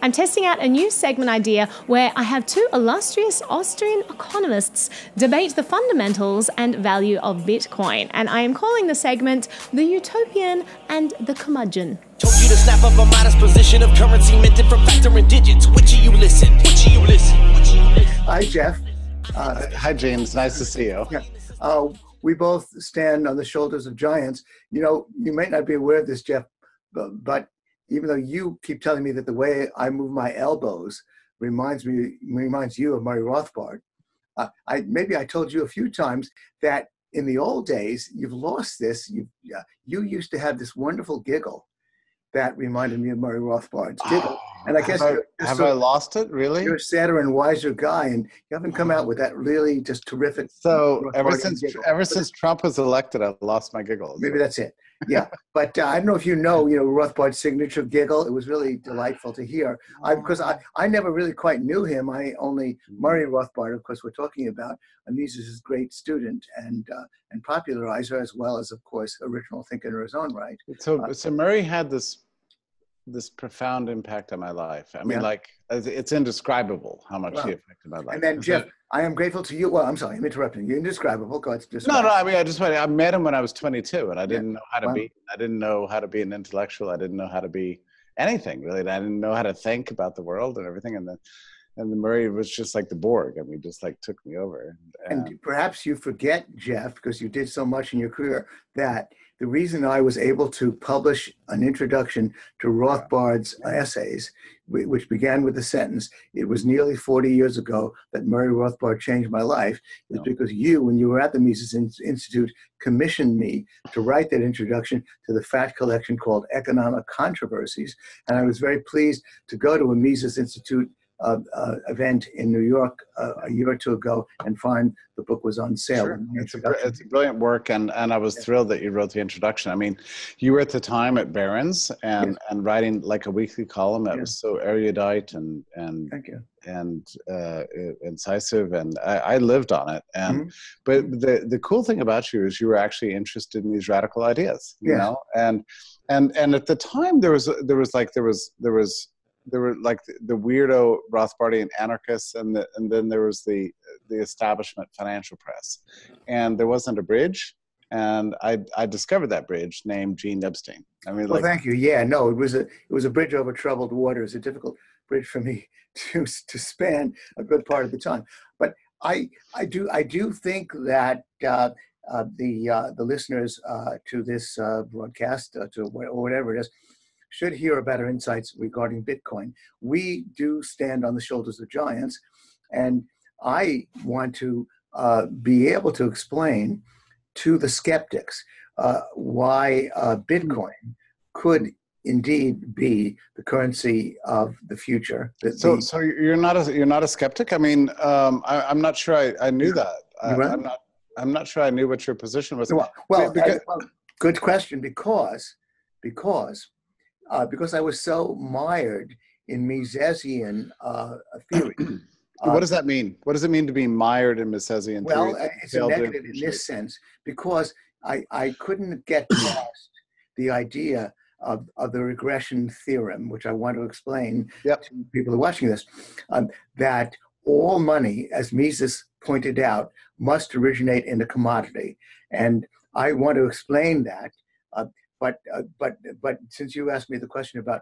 I'm testing out a new segment idea where I have two illustrious Austrian economists debate the fundamentals and value of Bitcoin. And I am calling the segment The Utopian and the Curmudgeon. Told you to snap up a modest position of currency minted from factoring digits. Which of you listen? Which of you listen? Which of you listen? Hi, Jeff. Hi, James. Nice to see you. Yeah. We both stand on the shoulders of giants. You know, you might not be aware of this, Jeff, but even though you keep telling me that the way I move my elbows reminds you of Murray Rothbard, maybe I told you a few times that in the old days, you've lost this. You used to have this wonderful giggle that reminded me of Murray Rothbard's giggle. And I guess have I lost it, really? You're a sadder and wiser guy, and you haven't come out with that really just terrific. So ever since Trump was elected, I've lost my giggle. Maybe that's it. Yeah, but I don't know if you know Rothbard's signature giggle. It was really delightful to hear. Because I never really quite knew him. I only Murray Rothbard, of course, we're talking about. Mises' great student and popularizer, as well as, of course, original thinker in his own right. So Murray had this profound impact on my life. I mean, it's indescribable how much he affected my life. And then, Jeff, I am grateful to you. Well, I'm sorry, I'm interrupting you. Indescribable. Go ahead. No. I mean, I met him when I was 22, and I didn't know how to be. I didn't know how to be an intellectual. I didn't know how to be anything really. I didn't know how to think about the world and everything. And the Murray was just like the Borg. I mean, just like took me over. And perhaps you forget, Jeff, because you did so much in your career, that the reason I was able to publish an introduction to Rothbard's essays, which began with the sentence, "It was nearly 40 years ago that Murray Rothbard changed my life," is because you, when you were at the Mises Institute, commissioned me to write that introduction to the fat collection called Economic Controversies. And I was very pleased to go to a Mises Institute event in New York a year or two ago and find the book was on sale. Sure. It's a brilliant work, and I was thrilled that you wrote the introduction. I mean, you were at the time at Barron's and writing like a weekly column that was so erudite and Thank you. and incisive, and I lived on it. And but the cool thing about you is you were actually interested in these radical ideas, you know, and at the time there were like the weirdo Rothbardian anarchists, and then there was the establishment financial press, and there wasn't a bridge, and I discovered that bridge named Gene Epstein. I mean, well, thank you. Yeah, no, it was a bridge over troubled waters, a difficult bridge for me to span a good part of the time. But I do think that the listeners to this broadcast, or whatever it is, should hear better insights regarding Bitcoin. We do stand on the shoulders of giants, and I want to be able to explain to the skeptics why Bitcoin could indeed be the currency of the future. So you're not a skeptic? I mean, I'm not sure I knew that. I'm not sure I knew what your position was. Well, good question, because I was so mired in Misesian theory. What does that mean? What does it mean to be mired in Misesian theory? Well, it's a negative in this sense, because I couldn't get past the idea of the regression theorem, which I want to explain to people who are watching this, that all money, as Mises pointed out, must originate in a commodity. And I want to explain that. But since you asked me the question about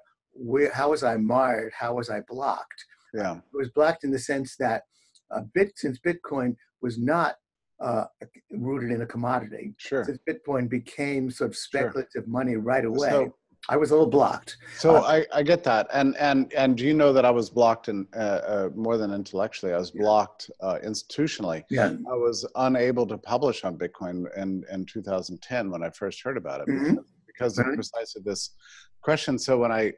how was I mired, how was I blocked? Yeah, it was blocked in the sense that since Bitcoin was not rooted in a commodity, since Bitcoin became sort of speculative money right away, so, I was a little blocked. So I get that, and do you know that I was blocked in more than intellectually? I was blocked institutionally. Yeah, I was unable to publish on Bitcoin in 2010 when I first heard about it. Because of precisely this question. So when I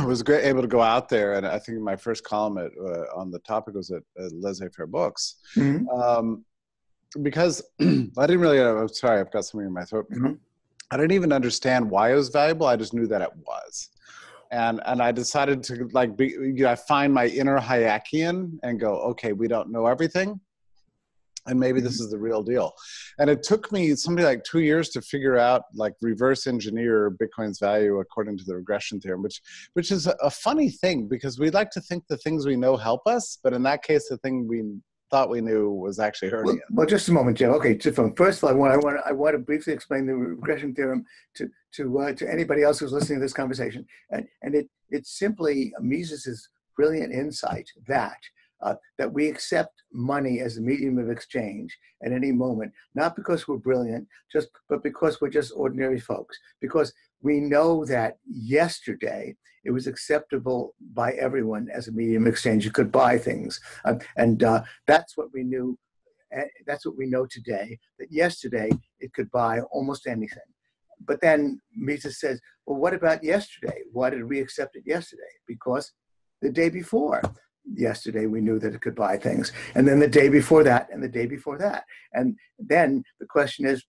was able to go out there, and I think my first column on the topic was at Laissez-Faire Books, because I didn't really. I'm sorry, I've got something in my throat. I didn't even understand why it was valuable. I just knew that it was, and I decided to I find my inner Hayekian and go, okay, we don't know everything. And maybe this is the real deal. And it took me something like 2 years to figure out, like, reverse engineer Bitcoin's value according to the regression theorem, which is a funny thing, because we like to think the things we know help us, but in that case, the thing we thought we knew was actually hurting us. Well, just a moment, Jim. Okay, first of all, I want to briefly explain the regression theorem to anybody else who's listening to this conversation. And it's simply Mises's brilliant insight that we accept money as a medium of exchange at any moment, not because we're brilliant, but because we're just ordinary folks. Because we know that yesterday it was acceptable by everyone as a medium of exchange. You could buy things, and that's what we knew. That's what we know today. That yesterday it could buy almost anything. But then Mises says, "Well, what about yesterday? Why did we accept it yesterday? Because the day before." Yesterday we knew that it could buy things, and then the day before that, and the day before that, and then the question is,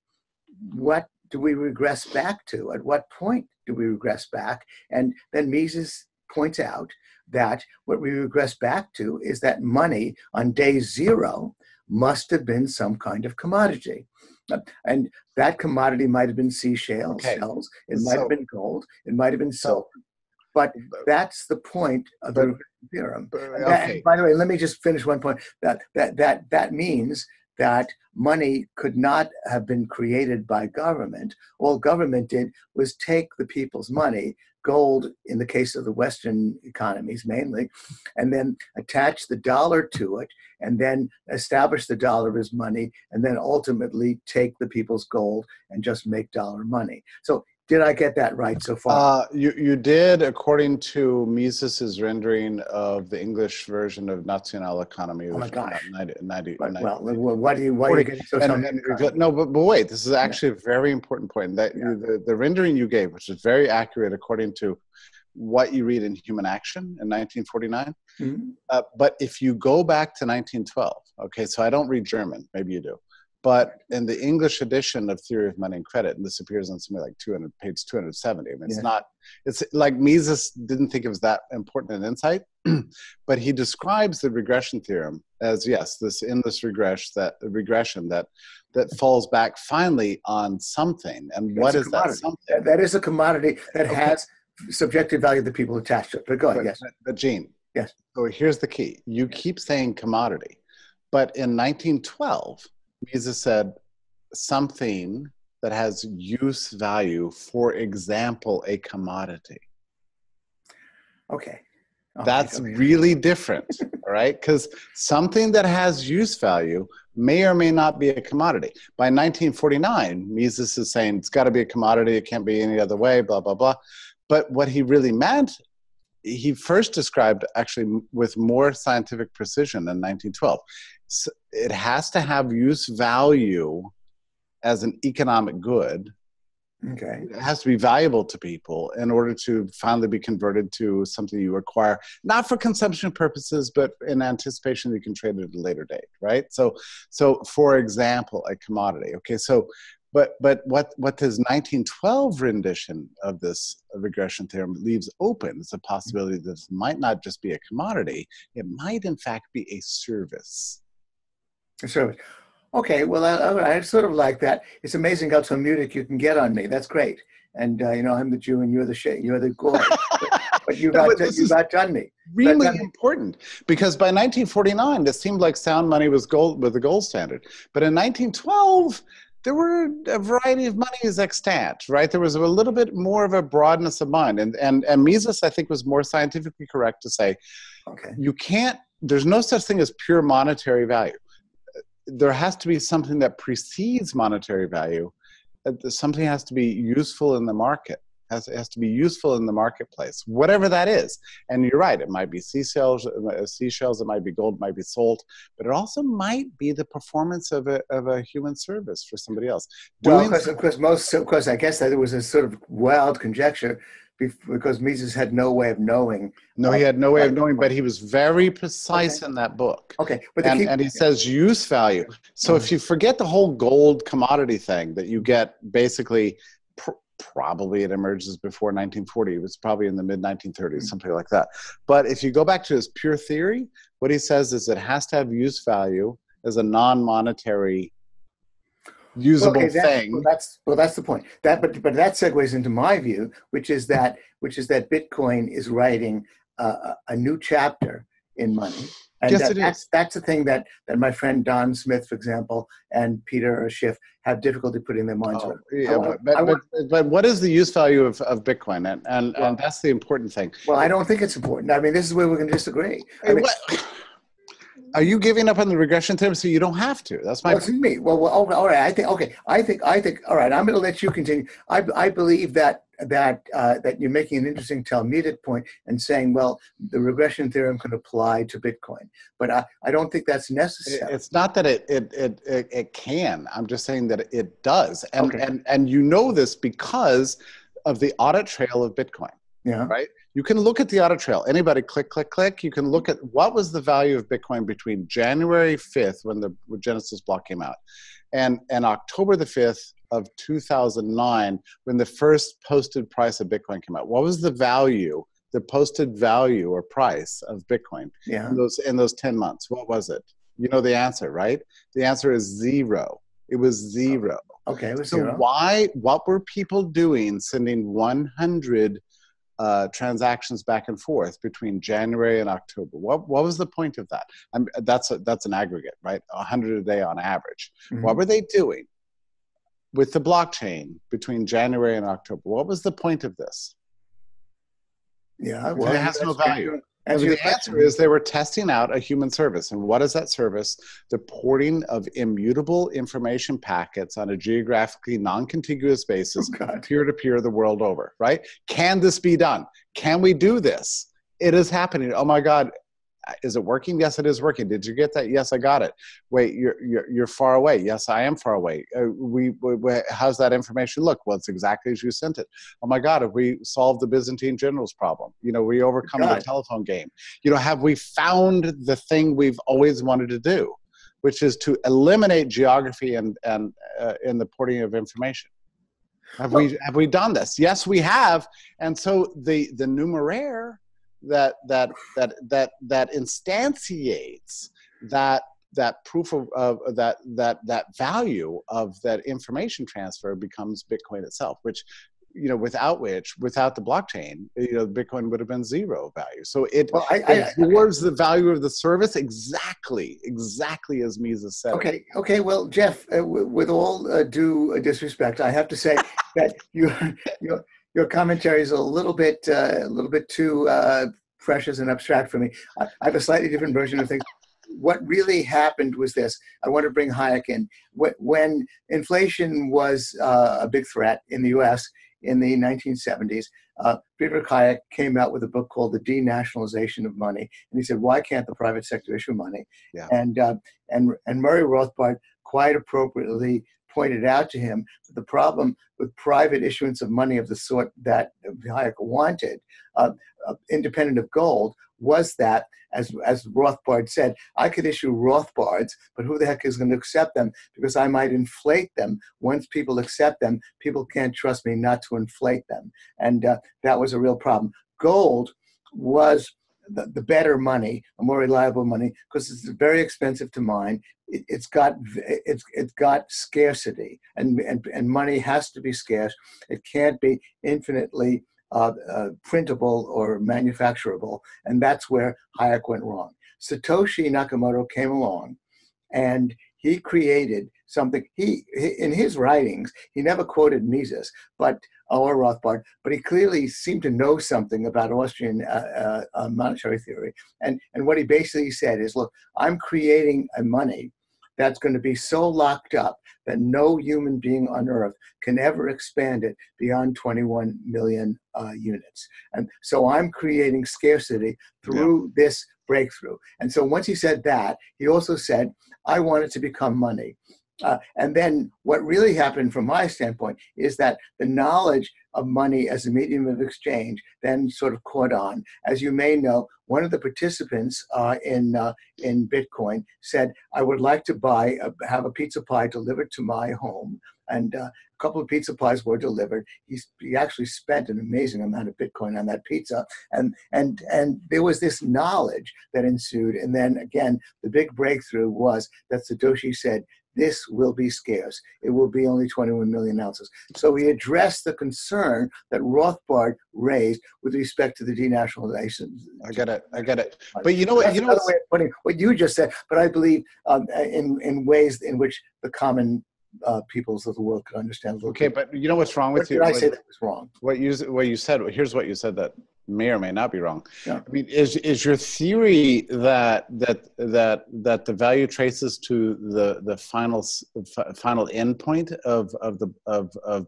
what do we regress back to? At what point do we regress back? And then Mises points out that what we regress back to is that money on day zero must have been some kind of commodity, and that commodity might have been seashells, shells, it might have been gold, it might have been silver. But that's the point of the theorem. And by the way, let me just finish one point. That means that money could not have been created by government. All government did was take the people's money, gold in the case of the Western economies mainly, and then attach the dollar to it, and then establish the dollar as money, and then ultimately take the people's gold and just make dollar money. So did I get that right so far? You did, according to Mises's rendering of the English version of National Economy. Oh my gosh! 90, why are you getting so? No, but wait, this is actually a very important point. That the rendering you gave, which is very accurate according to what you read in Human Action in 1949. Mm-hmm. But if you go back to 1912, okay, so I don't read German, maybe you do. But in the English edition of Theory of Money and Credit, and this appears on something like page 270. I mean, it's like Mises didn't think it was that important an insight, but he describes the regression theorem as, yes, this endless regression that falls back finally on something. And what is that something? That is a commodity that has subjective value that people attach to it. But go ahead, yes. But Gene, yes. So here's the key. You keep saying commodity, but in 1912, Mises said something that has use value, for example, a commodity. Okay. That's really different, all right? Because something that has use value may or may not be a commodity. By 1949, Mises is saying it's got to be a commodity, it can't be any other way, blah, blah, blah. But what he really meant, he first described actually with more scientific precision in 1912. It has to have use value as an economic good. Okay. It has to be valuable to people in order to finally be converted to something you acquire, not for consumption purposes, but in anticipation you can trade it at a later date, right? So for example, a commodity. Okay, so but what this 1912 rendition of this regression theorem leaves open is a possibility that this might not just be a commodity, it might in fact be a service. A service. Okay, well, I sort of like that. It's amazing how Talmudic you can get on me. That's great. And you know, I'm the Jew and you're the Goy. But you've outdone me. Really important, because by 1949, it seemed like sound money was the gold standard. But in 1912, there were a variety of monies extant, right? There was a little bit more of a broadness of mind. And Mises, I think, was more scientifically correct to say, okay, there's no such thing as pure monetary value. There has to be something that precedes monetary value. Something has to be useful in the market. It has to be useful in the marketplace, whatever that is. And you're right, it might be seashells, it might be gold, it might be salt, but it also might be the performance of a human service for somebody else. Well, of course, I guess that there was a sort of wild conjecture because Mises had no way of knowing. No, he had no way of knowing, but he was very precise in that book. Okay, but and he says use value. So if you forget the whole gold commodity thing that you get, basically, probably it emerges before 1940. It was probably in the mid-1930s, something like that. But if you go back to his pure theory, what he says is it has to have use value as a non-monetary usable thing. Well, that's the point. But that segues into my view, which is that Bitcoin is writing a new chapter in money. And that's the thing that my friend Don Smith, for example, and Peter Schiff have difficulty putting their minds around. Yeah, but what is the use value of Bitcoin? And that's the important thing. Well, I don't think it's important. I mean, this is where we're going to disagree. Are you giving up on the regression theorem? So you don't have to. That's my point. Me. Well, all right. I think. All right. I'm going to let you continue. I believe that you're making an interesting Talmudic point and saying, well, the regression theorem can apply to Bitcoin, but I don't think that's necessary. It's not that it can. I'm just saying that it does, and you know this because of the audit trail of Bitcoin. Yeah. Right. You can look at the audit trail. Anybody click, click, click. You can look at what was the value of Bitcoin between January 5th, when the Genesis block came out, and October the 5th of 2009, when the first posted price of Bitcoin came out. What was the value, the posted value or price of Bitcoin in those 10 months? What was it? You know the answer, right? The answer is zero. It was zero. Okay, it was so zero. What were people doing sending 100 transactions back and forth between January and October? What was the point of that? That's an aggregate, right? 100 a day on average. Mm-hmm. What were they doing with the blockchain between January and October? What was the point of this? Yeah, well, it has no value. The answer is they were testing out a human service. And what is that service? The porting of immutable information packets on a geographically non-contiguous basis, peer-to-peer the world over, right? Can this be done? Can we do this? It is happening. Oh my God. Is it working? Yes, it is working. Did you get that? Yes, I got it. Wait, you're far away. Yes, I am far away. How's that information look? Well, it's exactly as you sent it. Oh my God, have we solved the Byzantine generals problem? You know, we overcome the telephone game. You know, have we found the thing we've always wanted to do, which is to eliminate geography and in the porting of information? Have we done this? Yes, we have. And so the numeraire that instantiates that proof of that value of that information transfer becomes Bitcoin itself, which, you know, without the blockchain, you know, Bitcoin would have been zero value. So it absorbs the value of the service exactly as Mises said. Okay. Well, Jeff, with all due disrespect, I have to say that your commentary is a little bit too precious and abstract for me. I have a slightly different version of things. What really happened was this. I want to bring Hayek in. When inflation was a big threat in the U.S. in the 1970s, Friedrich Hayek came out with a book called The Denationalization of Money, and he said, "Why can't the private sector issue money?" Yeah. And Murray Rothbard quite appropriately pointed out to him that the problem with private issuance of money of the sort that Hayek wanted, independent of gold, was that, as Rothbard said, I could issue Rothbards, but who the heck is going to accept them? Because I might inflate them. Once people accept them, people can't trust me not to inflate them. And that was a real problem. Gold was the better money, a more reliable money, because it's very expensive to mine. It's got scarcity, and money has to be scarce. It can't be infinitely printable or manufacturable, and that's where Hayek went wrong. Satoshi Nakamoto came along, and he created something. He in his writings, he never quoted Mises, or Rothbard, but he clearly seemed to know something about Austrian monetary theory. And what he basically said is, look, I'm creating a money that's going to be so locked up that no human being on earth can ever expand it beyond 21 million units. And so I'm creating scarcity through this breakthrough. And so once he said that, he also said, I want it to become money. And then what really happened from my standpoint is that the knowledge of money as a medium of exchange then sort of caught on. As you may know, one of the participants in Bitcoin said, I would like to have a pizza pie delivered to my home. and a couple of pizza pies were delivered. He actually spent an amazing amount of Bitcoin on that pizza, and there was this knowledge that ensued. And then again, the big breakthrough was that Satoshi said, this will be scarce. It will be only 21 million ounces. So he addressed the concern that Rothbard raised with respect to the denationalization. I get it. But you know what? That's another way of putting what you just said. But I believe in ways in which the common peoples of the world could understand. Okay, but you know what's wrong with you? Did I say that was wrong? What you said. Here's what you said that may or may not be wrong. Yeah. I mean, is your theory that the value traces to the final endpoint of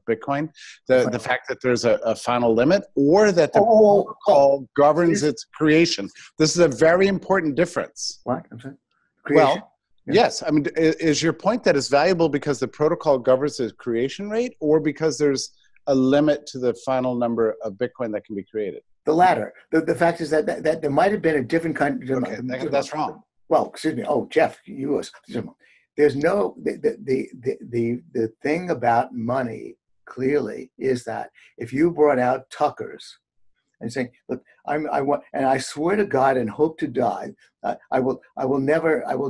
Bitcoin, the fact that there's a final limit, or that the protocol governs its creation? This is a very important difference. What? I'm sorry. Creation. Well. Yeah. Yes, I mean, is your point that it's valuable because the protocol governs the creation rate, or because there's a limit to the final number of Bitcoin that can be created? The latter. The fact is that there might have been a different kind. Okay, that's wrong. Well, excuse me. Oh, Jeff, there's no the thing about money clearly is that if you brought out Tuckers and saying, look, I want, and I swear to God and hope to die, I will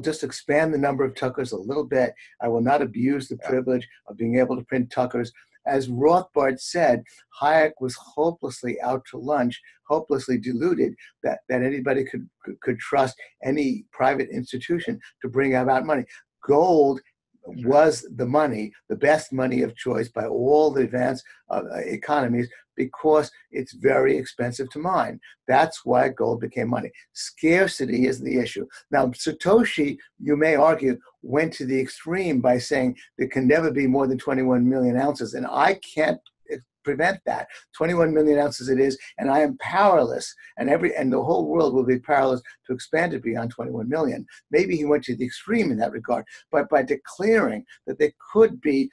just expand the number of Tuckers a little bit. I will not abuse the privilege of being able to print Tuckers. As Rothbard said, Hayek was hopelessly out to lunch, hopelessly deluded that anybody could trust any private institution to bring about money. Gold was the money, the best money of choice by all the advanced economies, because it's very expensive to mine. That's why gold became money. Scarcity is the issue. Now, Satoshi, you may argue, went to the extreme by saying there can never be more than 21 million ounces, and I can't prevent that. 21 million ounces it is, and I am powerless, and the whole world will be powerless to expand it beyond 21 million. Maybe he went to the extreme in that regard, but by declaring that there could be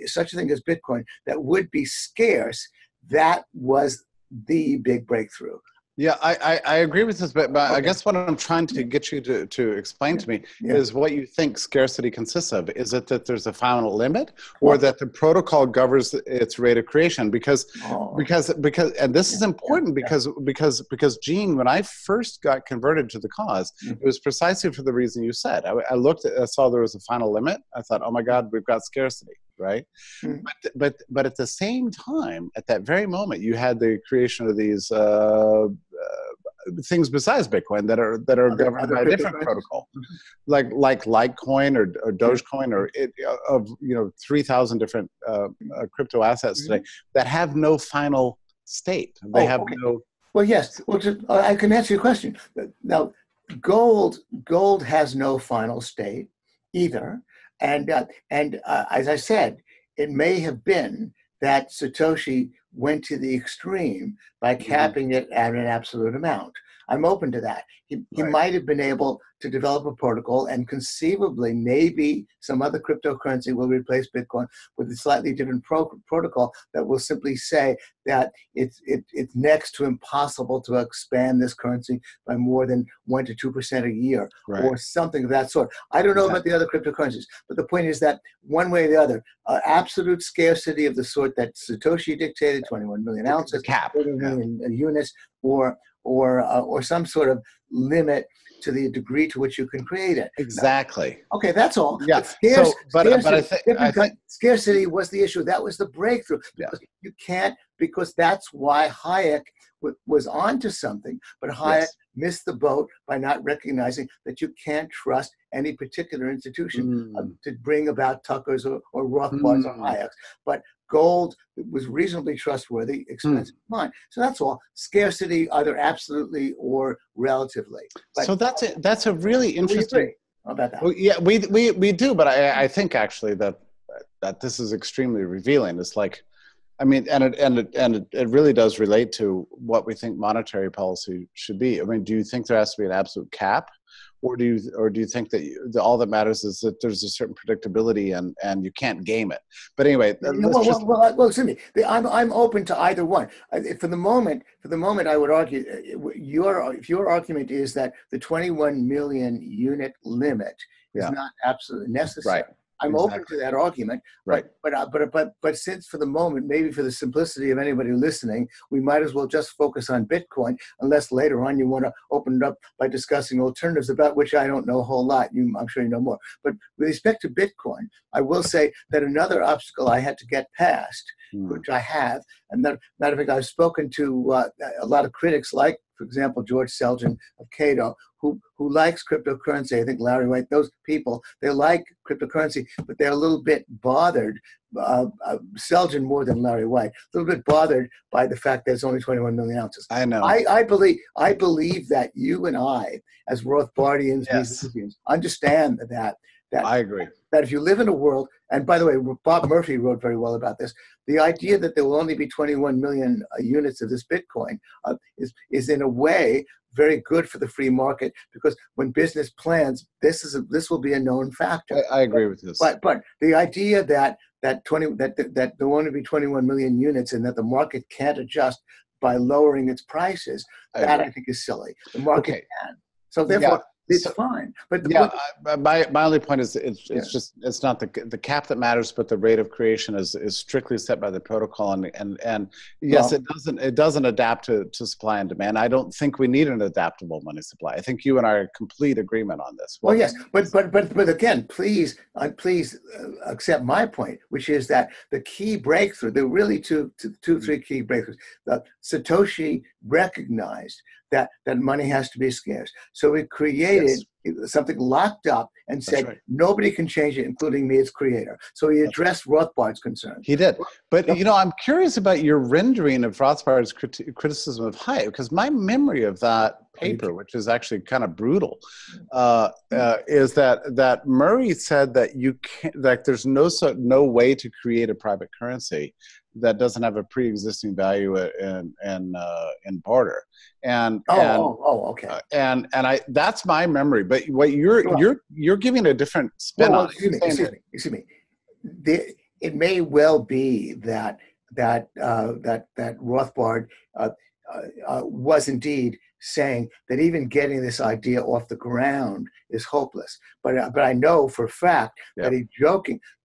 such a thing as Bitcoin that would be scarce, that was the big breakthrough. Yeah, I agree with this, but I guess what I'm trying to get you to explain to me is what you think scarcity consists of. Is it that there's a final limit, or that the protocol governs its rate of creation? Because and this is important because Gene, when I first got converted to the cause, it was precisely for the reason you said. I saw there was a final limit. I thought, oh my God, we've got scarcity. Right, but at the same time, at that very moment, you had the creation of these things besides Bitcoin that are governed by a different protocol, like Litecoin or Dogecoin of 3,000 different crypto assets today that have no final state. They have no. Well, yes. Well, I can answer your question. Now, gold has no final state either. And as I said, it may have been that Satoshi went to the extreme by capping it at an absolute amount. I'm open to that. He might have been able to develop a protocol, and conceivably maybe some other cryptocurrency will replace Bitcoin with a slightly different protocol that will simply say that it's next to impossible to expand this currency by more than 1 to 2% a year, or something of that sort. I don't know about the other cryptocurrencies, but the point is that one way or the other, absolute scarcity of the sort that Satoshi dictated, 21 million ounces, cap, 30 million units, or some sort of limit to the degree to which you can create it. Exactly. Now, okay, that's all. Yeah. But I think scarcity was the issue. That was the breakthrough. Because you can't, because that's why Hayek was onto something. But Hayek missed the boat by not recognizing that you can't trust any particular institution to bring about Tuckers or Rothbards or Hayeks. But gold was reasonably trustworthy, expensive mine. So that's all. Scarcity, either absolutely or relatively. But, so that's a really interesting. About that. Well, yeah, we do, but I think actually that this is extremely revealing. It's like, I mean, and it really does relate to what we think monetary policy should be. I mean, do you think there has to be an absolute cap? Or do you think that all that matters is that there's a certain predictability and you can't game it? But anyway, well, excuse me. I'm open to either one. For the moment, I would argue if your argument is that the 21 million unit limit is not absolutely necessary. Right. I'm open to that argument. Right. But since for the moment, maybe for the simplicity of anybody listening, we might as well just focus on Bitcoin, unless later on you want to open it up by discussing alternatives about which I don't know a whole lot. I'm sure you know more. But with respect to Bitcoin, I will say that another obstacle I had to get past, which I have, and that, matter of fact, I've spoken to a lot of critics, like, for example, George Selgin of Cato, who likes cryptocurrency. I think Larry White, those people, they like cryptocurrency, but they're a little bit bothered, Selgin more than Larry White, a little bit bothered by the fact that it's only 21 million ounces. I know. I believe that you and I, as Rothbardians, understand that I agree. That if you live in a world, and by the way, Bob Murphy wrote very well about this, the idea that there will only be 21 million units of this Bitcoin is in a way very good for the free market, because when business plans, this will be a known factor. I agree with this. But the idea that there will only be 21 million units and that the market can't adjust by lowering its prices, I think is silly. The market can. So therefore, it's fine. But my only point is it's not the cap that matters, but the rate of creation is strictly set by the protocol, and yes, it doesn't adapt to supply and demand. I don't think we need an adaptable money supply. I think you and I are in complete agreement on this. Well, yes, but again, please accept my point, which is that the key breakthrough, there are really three key breakthroughs. Satoshi recognized that money has to be scarce. So it created something locked up and said, nobody can change it, including me, its creator. So he addressed Rothbard's concern. He did. But, I'm curious about your rendering of Rothbard's criticism of Hayek, because my memory of that paper, which is actually kind of brutal, is that Murray said that you can't, like, there's no way to create a private currency that doesn't have a pre-existing value in barter, okay. And that's my memory. But what you're giving a different spin on. Excuse me. It may well be that Rothbard was indeed saying that even getting this idea off the ground is hopeless. But I know for a fact that he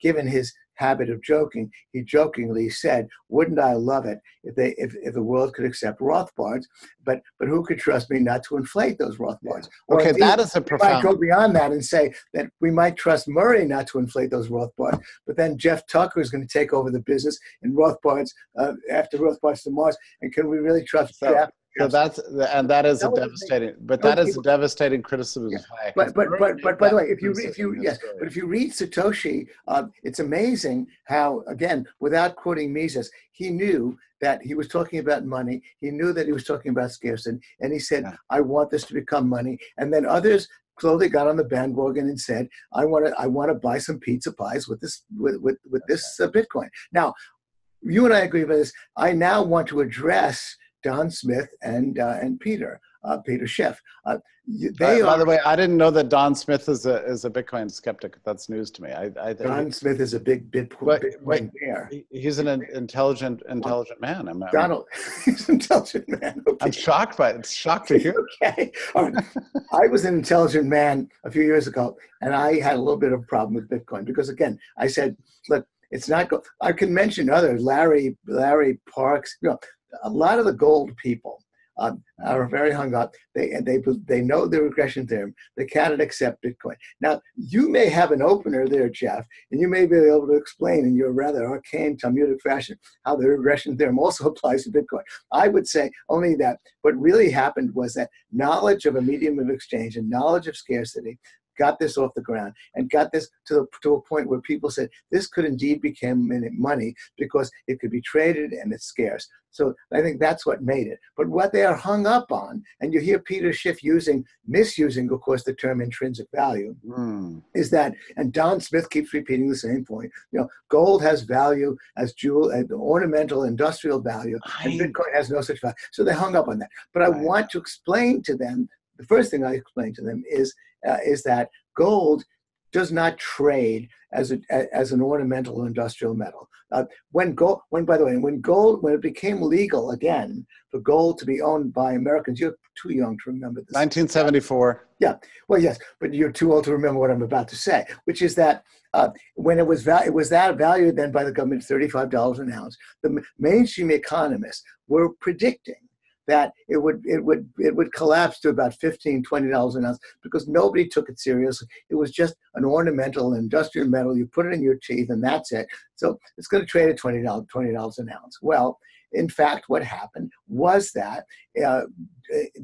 given his habit of joking, he jokingly said, "Wouldn't I love it if the world could accept Rothbards? But who could trust me not to inflate those Rothbards?" Okay, indeed, that is a profound. We might go beyond that and say that we might trust Murray not to inflate those Rothbards, but then Jeff Tucker is going to take over the business in Rothbards after Rothbards to Mars. And can we really trust Jeff? So that is a devastating criticism. But by the way, if you read Satoshi, it's amazing how, again, without quoting Mises, he knew that he was talking about money. He knew that he was talking about scarcity, and he said, "I want this to become money." And then others slowly got on the bandwagon and said, "I want to buy some pizza pies with this Bitcoin." Now, you and I agree about this. I now want to address Don Smith and Peter Schiff. By the way, I didn't know that Don Smith is a Bitcoin skeptic. That's news to me. Don Smith is a big Bitcoin bear. He's an intelligent man. Donald, he's an intelligent man. Okay. I'm shocked by it. It's shocked to hear. Okay. All right. I was an intelligent man a few years ago, and I had a little bit of a problem with Bitcoin because, again, I said, look, it's not. I can mention others, Larry Parks. A lot of the gold people are very hung up. They know the regression theorem. They cannot accept Bitcoin. Now, you may have an opener there, Jeff, and you may be able to explain in your rather arcane Talmudic fashion how the regression theorem also applies to Bitcoin. I would say only that what really happened was that knowledge of a medium of exchange and knowledge of scarcity got this off the ground and got this to a point where people said this could indeed become money because it could be traded and it's scarce. So I think that's what made it. But what they are hung up on, and you hear Peter Schiff misusing, of course, the term intrinsic value, is that, and Don Smith keeps repeating the same point, gold has value as ornamental industrial value, and Bitcoin has no such value. So they hung up on that. But I want to explain to them, the first thing I explain to them is that gold does not trade as an ornamental industrial metal. When it became legal again for gold to be owned by Americans, you're too young to remember this. 1974. Yeah, well, yes, but you're too old to remember what I'm about to say, which is that when it was valued then by the government $35 an ounce. The mainstream economists were predicting that it would collapse to about $15, $20 an ounce because nobody took it seriously. It was just an ornamental industrial metal. You put it in your teeth and that's it. So it's going to trade at $20 an ounce. Well, in fact, what happened was that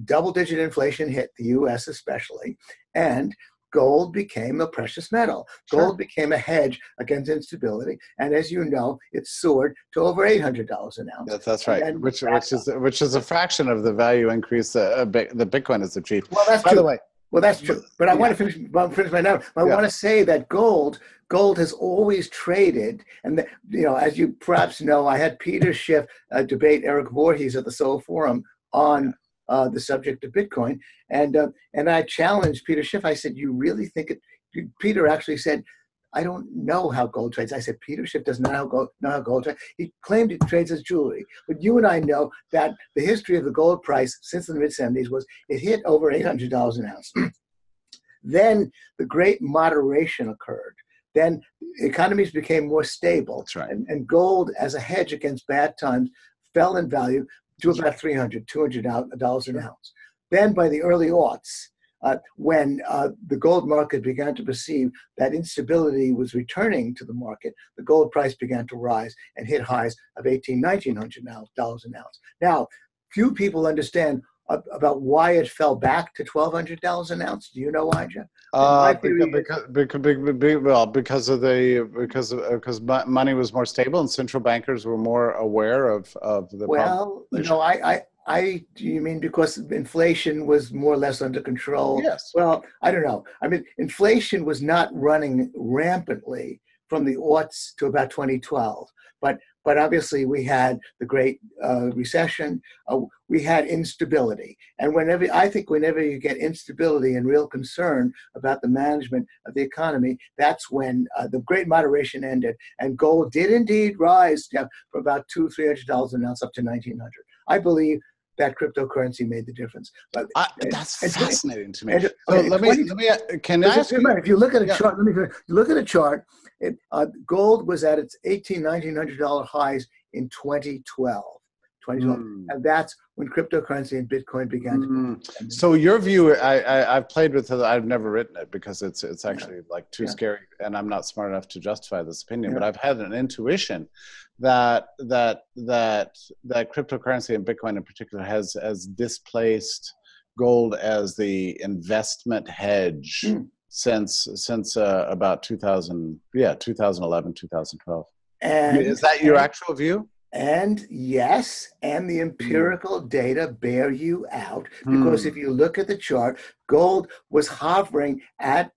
double-digit inflation hit the U.S. especially, and gold became a precious metal. Gold became a hedge against instability, and as you know, it soared to over $800 an ounce. That's right. Which is a fraction of the value increase that Bitcoin has achieved. Well, that's true. By the way, well, that's true. But I want to finish my note. I want to say that gold has always traded, and as you perhaps know, I had Peter Schiff debate Eric Voorhees at the Seoul Forum on the subject of Bitcoin, and I challenged Peter Schiff. I said, "You really think it?" Peter actually said, "I don't know how gold trades." I said, "Peter Schiff does not know how gold trades." He claimed it trades as jewelry, but you and I know that the history of the gold price since the mid-'70s was it hit over $800 an ounce. Then the great moderation occurred. Then economies became more stable. That's right. And gold as a hedge against bad times fell in value to about $200 an ounce. Then by the early aughts, when the gold market began to perceive that instability was returning to the market, the gold price began to rise and hit highs of $1,800, $1,900 an ounce. Now, few people understand about why it fell back to $1,200 an ounce. Do you know why, Jeff? Because money was more stable and central bankers were more aware of the problem. Do you mean because inflation was more or less under control? Yes. Well, I don't know. I mean, inflation was not running rampantly from the aughts to about 2012, but obviously we had the Great Recession. We had instability, and whenever you get instability and real concern about the management of the economy, that's when the Great Moderation ended, and gold did indeed rise for about $200-300 an ounce up to $1,900. I believe that cryptocurrency made the difference. But that's fascinating to me. If you look at a chart, look at a chart. Gold was at its $1,800-1,900 highs in 2012. And that's when cryptocurrency and Bitcoin began to. So your view, I've played with it. I've never written it because it's actually like too scary, and I'm not smart enough to justify this opinion. But I've had an intuition that cryptocurrency and Bitcoin in particular has displaced gold as the investment hedge since about 2011, 2012. And is that your actual view? And yes, and the empirical data bear you out, because if you look at the chart, gold was hovering at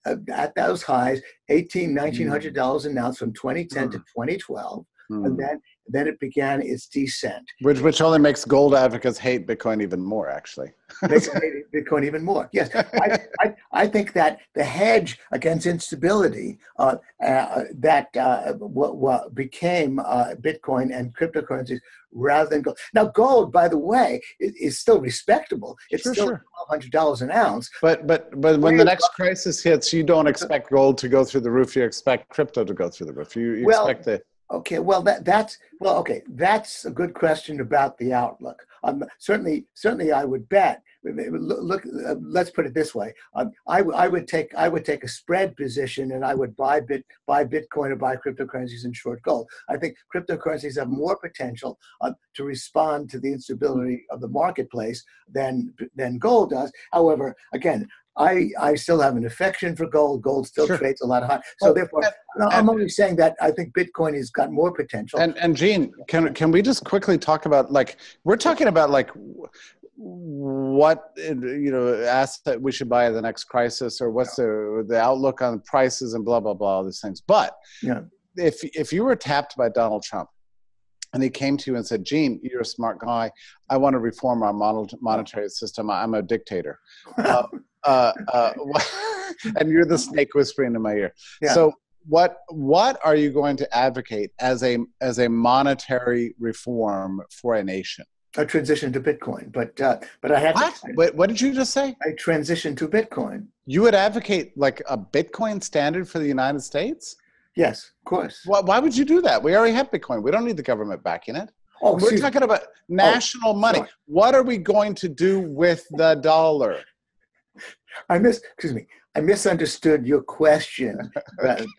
those highs, $1,800-1,900 an ounce from 2010 to 2012, and then it began its descent. Which only makes gold advocates hate Bitcoin even more, actually. Makes hate Bitcoin even more. Yes, I think that the hedge against instability became Bitcoin and cryptocurrencies rather than gold. Now, gold, by the way, is still respectable. It's still $1,200 an ounce. But when the next crisis hits, you don't expect gold to go through the roof. You expect crypto to go through the roof. You expect the. Okay, well that's a good question about the outlook. Certainly, I would bet. Look, let's put it this way: I would take a spread position, and I would buy Bitcoin or buy cryptocurrencies and short gold. I think cryptocurrencies have more potential to respond to the instability of the marketplace than gold does. However, again, I still have an affection for gold. Gold still trades a lot high. So therefore, I'm only saying that I think Bitcoin has got more potential. And Gene, can we just quickly talk about, like, we're talking about like what asset we should buy in the next crisis, or what's the outlook on prices and blah blah blah, all these things. But if you were tapped by Donald Trump, and he came to you and said, "Gene, you're a smart guy. I want to reform our monetary system. I'm a dictator." and you're the snake whispering in my ear. Yeah. So what are you going to advocate as a monetary reform for a nation? A transition to Bitcoin, but I have what? to. Wait, what did you just say? A transition to Bitcoin. You would advocate like a Bitcoin standard for the United States? Yes, of course. Why would you do that? We already have Bitcoin. We don't need the government backing it. Oh, we're talking about national money. Sorry. What are we going to do with the dollar? I misunderstood your question,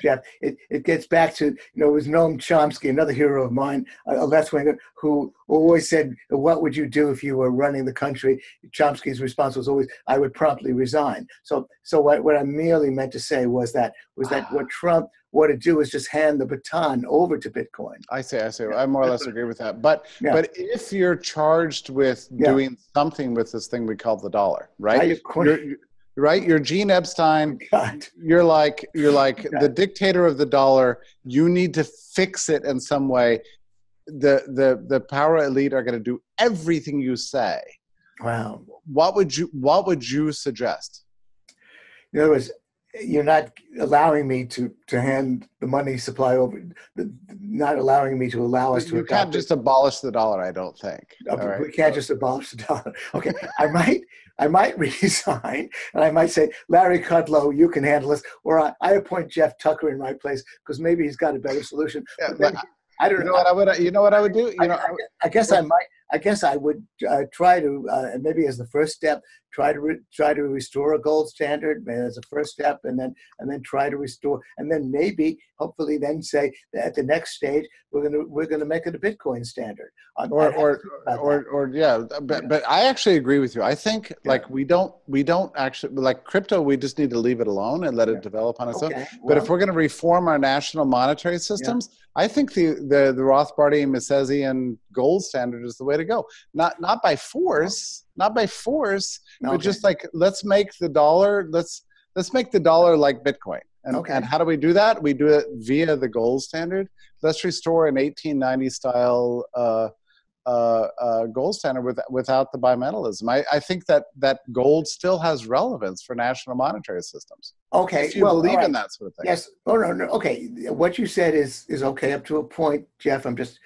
Jeff. It gets back to, it was Noam Chomsky, another hero of mine, a left-winger, who always said, what would you do if you were running the country? Chomsky's response was always, I would promptly resign. So what I merely meant to say was that what Trump ought to do is just hand the baton over to Bitcoin. I see. I more or less agree with that. But if you're charged with doing something with this thing we call the dollar, right? Right, you're Gene Epstein. God. You're like the dictator of the dollar. You need to fix it in some way. The power elite are going to do everything you say. Wow. What would you suggest? In other words, you're not allowing me to hand the money supply over. Not allowing me to allow us to. You can't just abolish the dollar. I don't think. Right? We can't just abolish the dollar. Okay, I might resign, and I might say, Larry Kudlow, you can handle this, or I appoint Jeff Tucker in my place because maybe he's got a better solution. Yeah, I don't know. You know what I would do? I guess I would try to, maybe as the first step, try to restore a gold standard as a first step, and then try to restore, and then maybe, hopefully, then say that at the next stage we're gonna make it a Bitcoin standard. But I actually agree with you. I think like we don't actually like crypto. We just need to leave it alone and let it develop on its own. But if we're going to reform our national monetary systems, I think the Rothbardian Misesian gold standard is the way to go. Not by force, but just like let's make the dollar like Bitcoin. And how do we do that? We do it via the gold standard. Let's restore an 1890 style gold standard without the bimetallism. I think that gold still has relevance for national monetary systems. Okay, if you believe in that sort of thing. Yes. Oh no. Okay, what you said is okay up to a point, Jeff. I'm just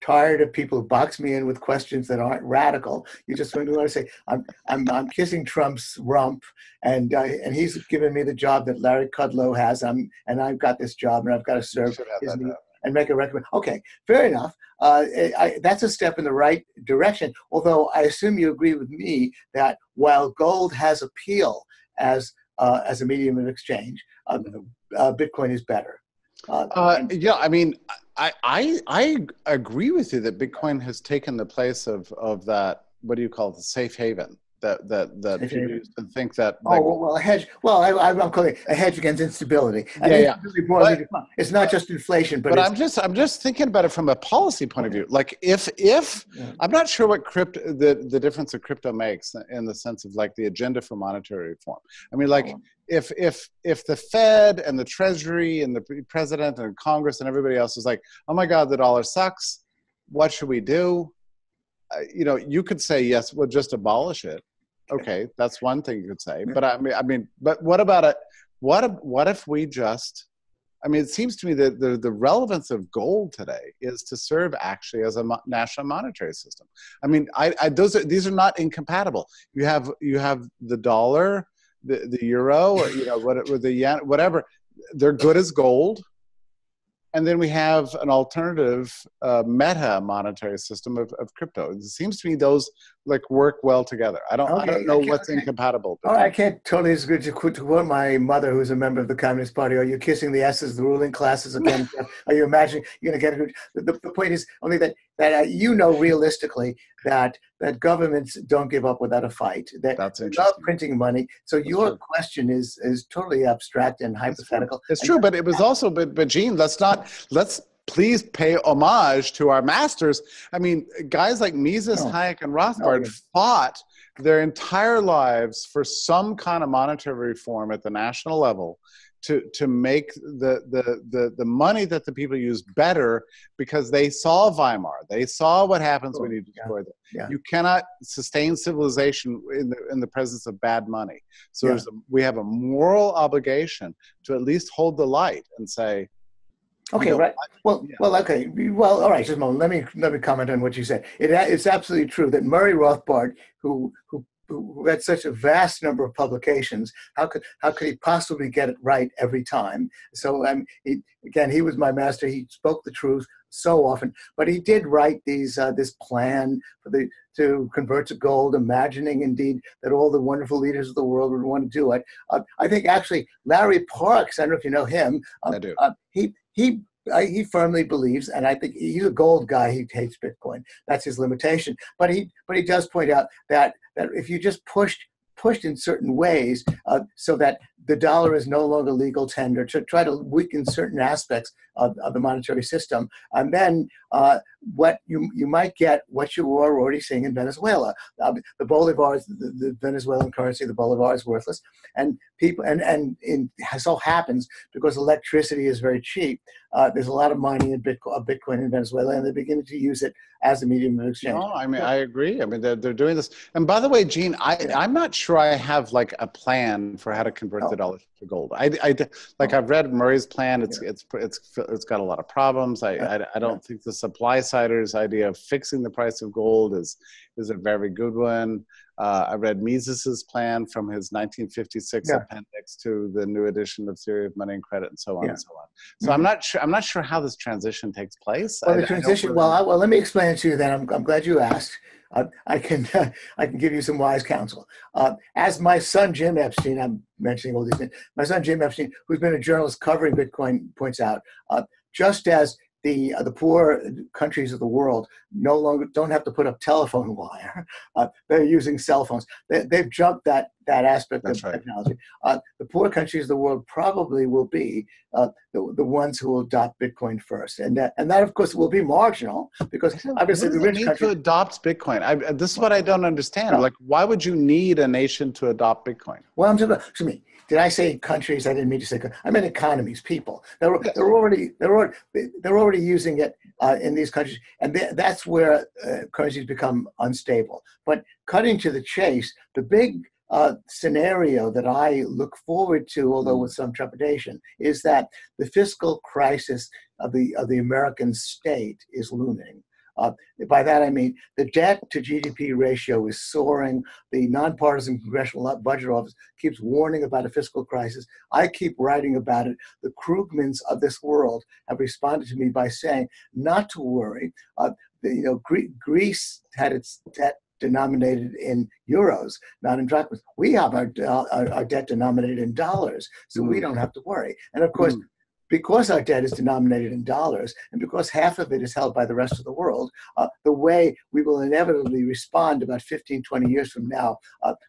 tired of people who box me in with questions that aren't radical. You just want to say I'm kissing Trump's rump, and he's given me the job that Larry Kudlow has. And I've got this job, and I've got to serve his need and make a recommendation. Okay, fair enough. That's a step in the right direction. Although I assume you agree with me that while gold has appeal as a medium of exchange, Bitcoin is better. I mean, I agree with you that Bitcoin has taken the place of that. What do you call it? The safe haven that people used to think that. A hedge. Well, I'm calling it a hedge against instability. It's not just inflation, but I'm just thinking about it from a policy point of view. Like if I'm not sure what the difference of crypto makes in the sense of like the agenda for monetary reform. I mean, like if the Fed and the Treasury and the President and Congress and everybody else is like, oh my God, the dollar sucks. What should we do? You could say yes, we'll just abolish it. Okay, that's one thing you could say. But I mean, but what about it? What if we just? I mean, it seems to me that the relevance of gold today is to serve actually as a national monetary system. I mean, these are not incompatible. You have the dollar, the euro, or the yen, whatever. They're good as gold. And then we have an alternative meta monetary system of crypto. It seems to me those like work well together. I don't know what's incompatible. I can't totally disagree. To quote my mother, who's a member of the Communist Party, are you kissing the S's, the ruling classes again? Are you imagining you're going to get it? The point is only that realistically that governments don't give up without a fight. That's they love printing money. So your question is totally abstract and hypothetical. It's true, but it was also, but Gene, let's please pay homage to our masters. I mean, guys like Mises, Hayek, and Rothbard fought their entire lives for some kind of monetary reform at the national level to make the money that the people use better, because they saw Weimar. They saw what happens when you destroy them. Yeah. You cannot sustain civilization in the presence of bad money. So we have a moral obligation to at least hold the light and say, okay, right. Well, okay. Well, all right. Just a moment. Let me comment on what you said. It's absolutely true that Murray Rothbard, who had such a vast number of publications, how could he possibly get it right every time? So he was my master. He spoke the truth so often, but he did write this plan to convert to gold, imagining indeed that all the wonderful leaders of the world would want to do it. I think actually Larry Parks, I don't know if you know him. I do. He firmly believes, and I think he's a gold guy. He hates Bitcoin. That's his limitation. But he does point out that if you just pushed in certain ways so that the dollar is no longer legal tender, to try to weaken certain aspects of the monetary system, and then what you might get what you are already seeing in Venezuela. The bolivar, the Venezuelan currency, the bolivar is worthless, and people and it so happens because electricity is very cheap. There's a lot of mining in Bitcoin in Venezuela, and they're beginning to use it as a medium of exchange. No, I mean, I agree. I mean, they're doing this. And by the way, Gene, I'm not sure I have like a plan for how to convert the dollar to gold. I've read Murray's plan. It's got a lot of problems. I don't think the supply sider's idea of fixing the price of gold is a very good one. I read Mises's plan from his 1956 appendix to the new edition of Theory of Money and Credit, and so on and so on. So I'm not sure how this transition takes place. Well, the transition. Well, let me explain it to you. Then I'm glad you asked. I can give you some wise counsel. As my son Jim Epstein, I'm mentioning all these things. My son Jim Epstein, who's been a journalist covering Bitcoin, points out, just as the poor countries of the world no longer don't have to put up telephone wire. They're using cell phones. They've jumped that aspect of technology. The poor countries of the world probably will be the ones who will adopt Bitcoin first, and that of course will be marginal because obviously the rich countries to adopt Bitcoin. This is what I don't understand. Like, why would you need a nation to adopt Bitcoin? Well, I'm talking about, excuse me. Did I say countries? I didn't mean to say. I meant economies, people. They're already using it in these countries, and that's where currencies become unstable. But cutting to the chase, the big scenario that I look forward to, although with some trepidation, is that the fiscal crisis of the American state is looming. By that I mean the debt to GDP ratio is soaring. The nonpartisan Congressional Budget Office keeps warning about a fiscal crisis. I keep writing about it. The Krugmans of this world have responded to me by saying not to worry. Greece had its debt denominated in euros, not in drachmas. We have our debt denominated in dollars, so we don't have to worry. And of course, because our debt is denominated in dollars, and because half of it is held by the rest of the world, the way we will inevitably respond about 15, 20 years from now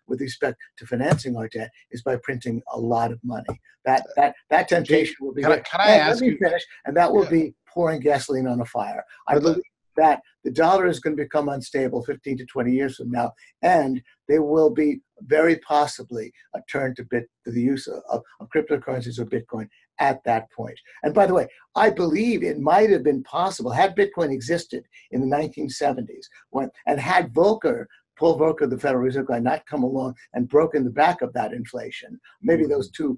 with respect to financing our debt is by printing a lot of money. That temptation will be. Can I ask you? Finish, and that will be pouring gasoline on a fire. I believe that the dollar is going to become unstable 15 to 20 years from now, and there will be very possibly a turn to the use of cryptocurrencies or Bitcoin at that point. And by the way, I believe it might have been possible had Bitcoin existed in the 1970s, and had Paul Volcker, the Federal Reserve guy, not come along and broken the back of that inflation. Maybe those two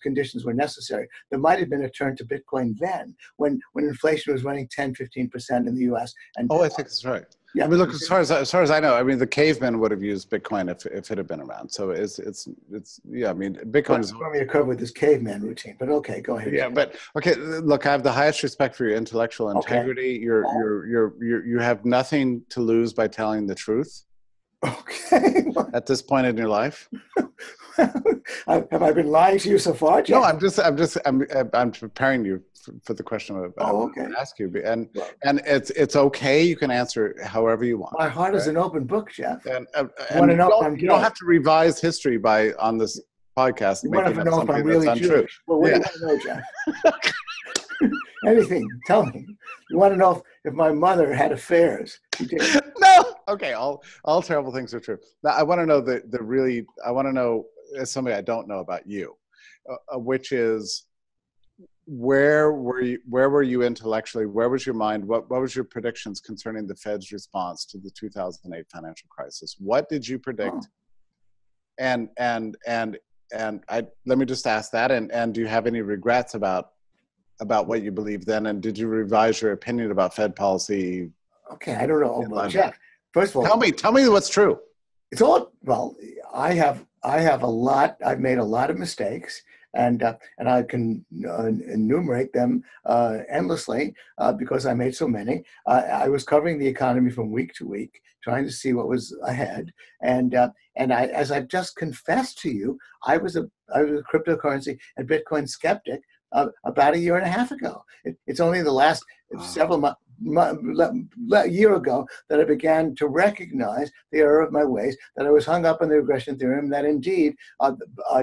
conditions were necessary. There might have been a turn to Bitcoin then, when inflation was running 10, 15% in the U.S. And I think that's right. Yeah. I mean, look, as far as I know, I mean, the cavemen would have used Bitcoin if it had been around. So it's I mean, Bitcoin is. Throwing me a curve with this caveman routine, but okay, go ahead. Yeah, but okay, look, I have the highest respect for your intellectual integrity. You have nothing to lose by telling the truth. Okay. At this point in your life. Have I been lying to you so far, Jeff? No, I'm preparing you for the question I'm going to ask you, and it's okay. You can answer however you want. My heart is an open book, Jeff. And you don't have to revise history on this podcast. You want to know if I'm really Jewish? Well, what do you want to know, Jeff? Anything? Tell me. You want to know if my mother had affairs? She did. No. Okay. All terrible things are true. Now, I want to know I want to know as somebody I don't know about you. which is, where were you intellectually? Where was your mind? What was your predictions concerning the Fed's response to the 2008 financial crisis? What did you predict? And let me just ask that. And do you have any regrets about what you believed then? And did you revise your opinion about Fed policy? Okay, I don't know. Well, Jeff, first of all, tell me what's true. It's all, well, I have a lot. I've made a lot of mistakes. And I can enumerate them endlessly because I made so many. I was covering the economy from week to week, trying to see what was ahead. And I, as I've just confessed to you, I was a cryptocurrency and Bitcoin skeptic about a year and a half ago. It's only the last several year ago that I began to recognize the error of my ways, that I was hung up on the regression theorem, that indeed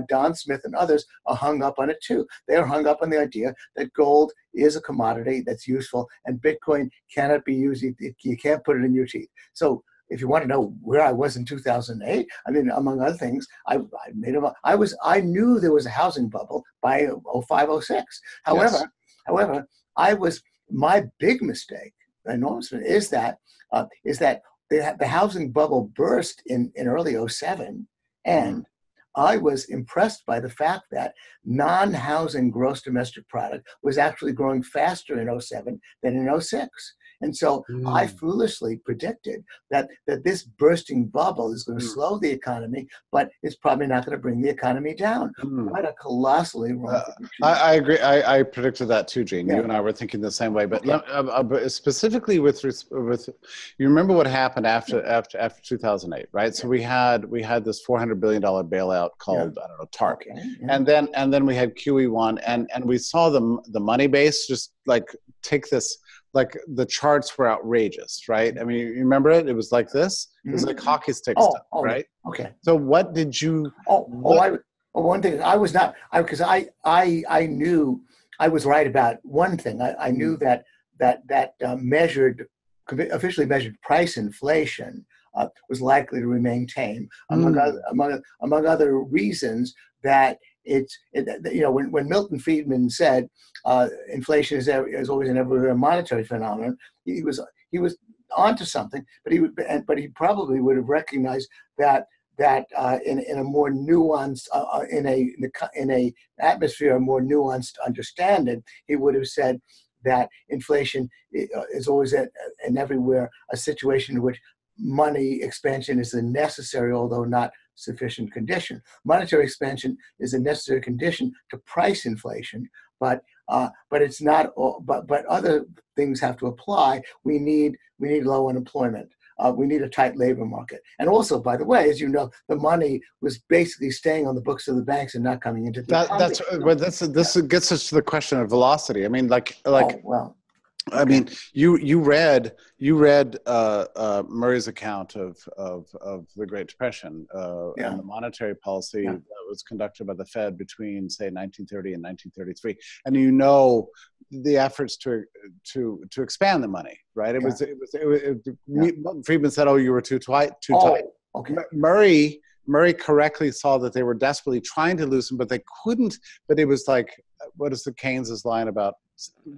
Don Smith and others are hung up on it too. They are hung up on the idea that gold is a commodity that's useful and Bitcoin cannot be used. You can't put it in your teeth. So if you want to know where I was in 2008, I mean, among other things, I knew there was a housing bubble by 05, 06. However, my big mistake, enormous, is that the housing bubble burst in early 07, and I was impressed by the fact that non-housing gross domestic product was actually growing faster in 07 than in 06. And so I foolishly predicted that this bursting bubble is going to slow the economy, but it's probably not going to bring the economy down. What a colossally wrong prediction. I agree. I predicted that too, Gene. Yeah. You and I were thinking the same way. But specifically with you remember what happened after 2008, right? So we had this $400 billion bailout called I don't know, TARP, and then we had QE1, and we saw the money base just like take this. Like the charts were outrageous, right? I mean, you remember it? It was like this. It was like hockey stick stuff, right? Okay. So what did you? One thing I was not because I knew I was right about one thing. I knew that officially measured price inflation was likely to remain tame, among other reasons that. When Milton Friedman said inflation is always and everywhere a monetary phenomenon, he was onto something, but he probably would have recognized that in a more nuanced in a atmosphere of more nuanced understanding, he would have said that inflation is always and everywhere a situation in which money expansion is a necessary, although not sufficient condition. Monetary expansion is a necessary condition to price inflation, but it's not. But other things have to apply. We need low unemployment. We need a tight labor market. And also, by the way, as you know, the money was basically staying on the books of the banks and not coming into the economy. This gets us to the question of velocity. I mean, I mean, you read Murray's account of the Great Depression and the monetary policy that was conducted by the Fed between, say, 1930 and 1933, and you know the efforts to expand the money, right? Friedman said, "Oh, you were too tight." Okay. Murray correctly saw that they were desperately trying to loosen, but they couldn't. But it was like, what is the Keynes's line about?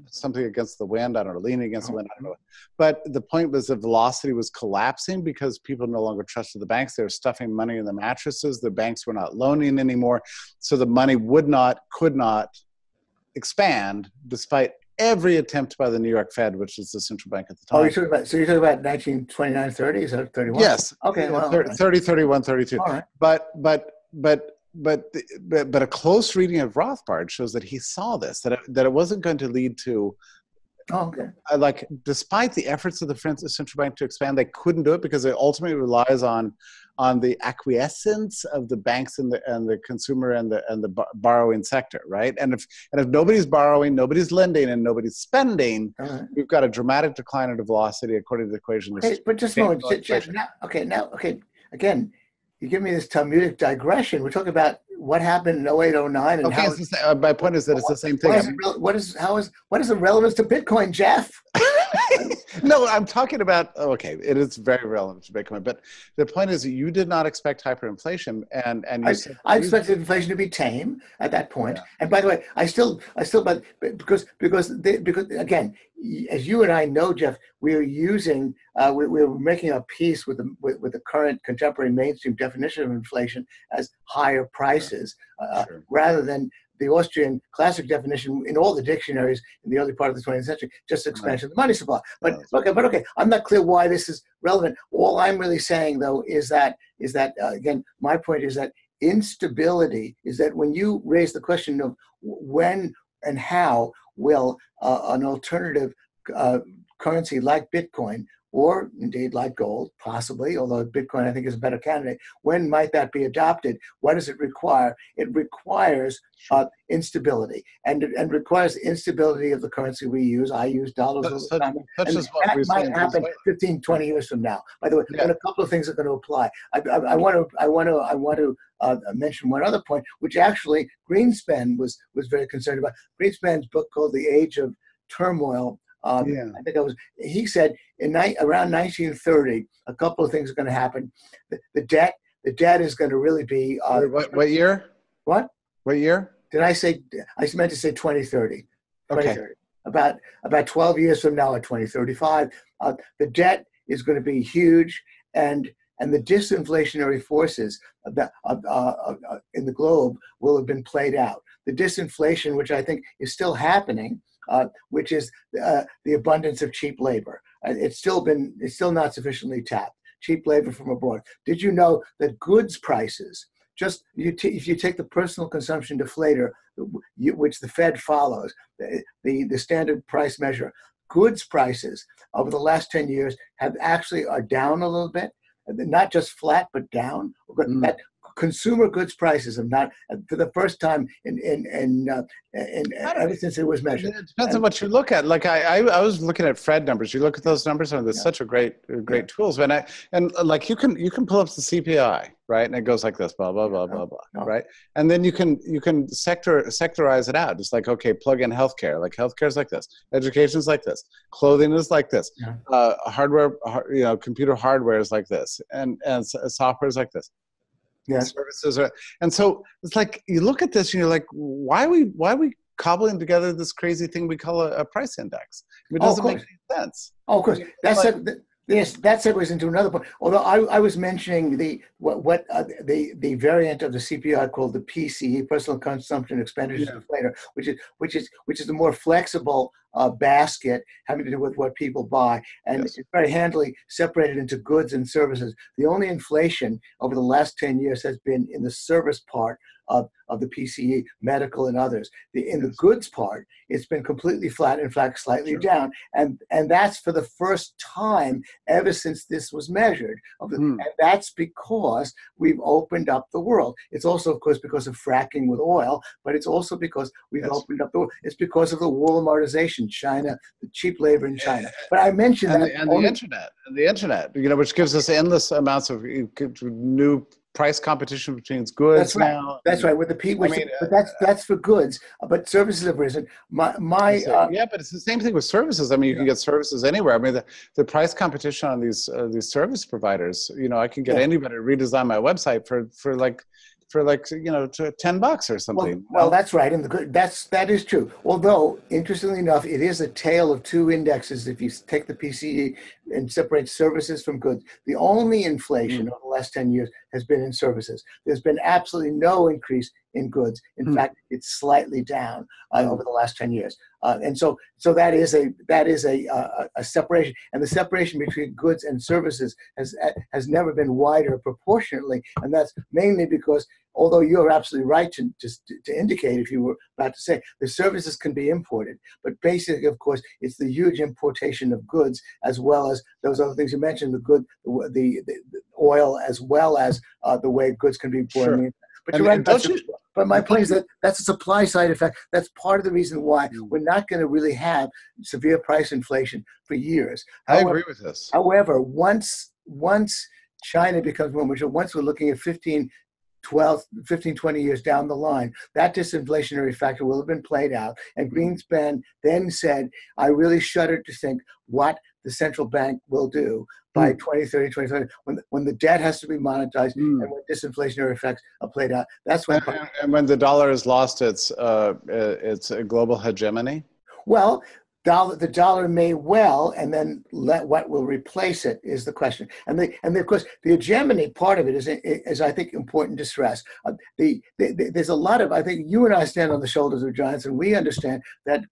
Something against the wind, I don't know, leaning against the wind, I don't know. But the point was the velocity was collapsing because people no longer trusted the banks. They were stuffing money in the mattresses. The banks were not loaning anymore. So the money could not expand despite every attempt by the New York Fed, which is the central bank at the time. You're talking about 1929, 30? Is that 31? Yes. Okay. Well, 30, 31, 32. All right. But a close reading of Rothbard shows that he saw this, that it wasn't going to lead to, like, despite the efforts of the central bank to expand, they couldn't do it because it ultimately relies on the acquiescence of the banks and the consumer and the borrowing sector, right? And if nobody's borrowing, nobody's lending, and nobody's spending, we've got a dramatic decline in the velocity according to the equation. Okay, but just a moment, Jeff. Again. You give me this Talmudic digression. We're talking about what happened in 08, 09, and how. My point is that it's the same thing. What is the relevance to Bitcoin, Jeff? No, I'm talking about, okay, it is very relevant to Bitcoin, but the point is that you did not expect hyperinflation, and you said I expected inflation to be tame at that point. Yeah. And by the way, but because again, as you and I know, Jeff, we're using we're making a peace with the current contemporary mainstream definition of inflation as higher prices, rather than the Austrian classic definition in all the dictionaries in the early part of the 20th century, just expansion of the money supply. But okay, I'm not clear why this is relevant. All I'm really saying, though, is that again, my point is that instability is that when you raise the question of when and how will an alternative currency like Bitcoin, or indeed like gold, possibly, although Bitcoin I think is a better candidate, when might that be adopted? What does it require? It requires instability, and requires instability of the currency we use. I use dollars all the time. And that might happen 15, 20 years from now. By the way, and a couple of things are going to apply. I want to mention one other point, which actually Greenspan was very concerned about. Greenspan's book called The Age of Turmoil. I think he said around 1930, a couple of things are going to happen. The debt is going to really be. What year? What year? Did I say? I meant to say 2030. 2030. Okay. About 12 years from now, at 2035, the debt is going to be huge, and the disinflationary forces in the globe will have been played out. The disinflation, which I think is still happening, which is the abundance of cheap labor. It's still not sufficiently tapped. Cheap labor from abroad. Did you know that goods prices, if you take the personal consumption deflator, which the Fed follows, the standard price measure, goods prices over the last 10 years are down a little bit, not just flat but down. That consumer goods prices have not, for the first time ever since it was measured. It depends on what you look at. Like I was looking at Fred numbers. You look at those numbers, and there's such a great tools. And like you can pull up the CPI, right? And it goes like this, blah blah blah blah blah, right? And then you can sectorize it out. It's like, okay, plug in healthcare. Like healthcare is like this, education is like this, clothing is like this, hardware, computer hardware is like this, and software is like this. Services are, and so it's like you look at this and you're like, why are we cobbling together this crazy thing we call a price index? It doesn't make any sense. Oh, of course. Yes, that segues into another point. Although I was mentioning the variant of the CPI called the PCE, Personal Consumption Expenditures Deflator, which is the more flexible basket having to do with what people buy, and it's very handily separated into goods and services. The only inflation over the last 10 years has been in the service part of the PCE, medical and others. In the goods part, it's been completely flat, in fact, slightly down. And that's for the first time ever since this was measured. And that's because we've opened up the world. It's also, of course, because of fracking with oil, but it's also because we've opened up the world. It's because of the Walmartization, China, the cheap labor in China. But I mentioned the internet, which gives us endless amounts of new price competition between goods. That's right. Now. That's right. With the P, but that's for goods. But services have risen. But it's the same thing with services. I mean, you can get services anywhere. I mean, the price competition on these service providers. I can get anybody to redesign my website for like $10 or something. Well, that's right, and that is true. Although, interestingly enough, it is a tale of two indexes. If you take the PCE and separate services from goods, the only inflation over the last 10 years has been in services. There's been absolutely no increase in goods. In fact, it's slightly down over the last 10 years. And so that is a separation, and the separation between goods and services has never been wider proportionately, and that's mainly because, although you're absolutely right to indicate, if you were about to say, the services can be imported, but basically, of course, it's the huge importation of goods as well as those other things you mentioned, the oil, as well as the way goods can be brought in. But you're right. But my point is that that's a supply side effect. That's part of the reason why we're not going to really have severe price inflation for years. I agree with this. However, once China becomes more mature, once we're looking at 15, 20 years down the line, that disinflationary factor will have been played out. And Greenspan then said, I really shudder to think what the central bank will do by 2030, 2030, when the debt has to be monetized and when disinflationary effects are played out. That's when. And when the dollar has lost its global hegemony? Well, the dollar may well, and then what will replace it is the question. And of course, the hegemony part of it is I think important to stress. There's a lot of, I think you and I stand on the shoulders of giants, and we understand that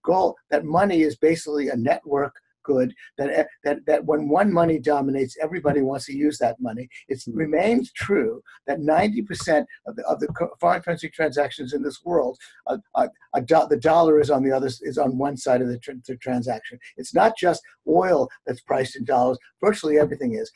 money is basically a network good, that when one money dominates, everybody wants to use that money. It remains true that 90% of the foreign currency transactions in this world, the dollar is on one side of the transaction. It's not just oil that's priced in dollars. Virtually everything is.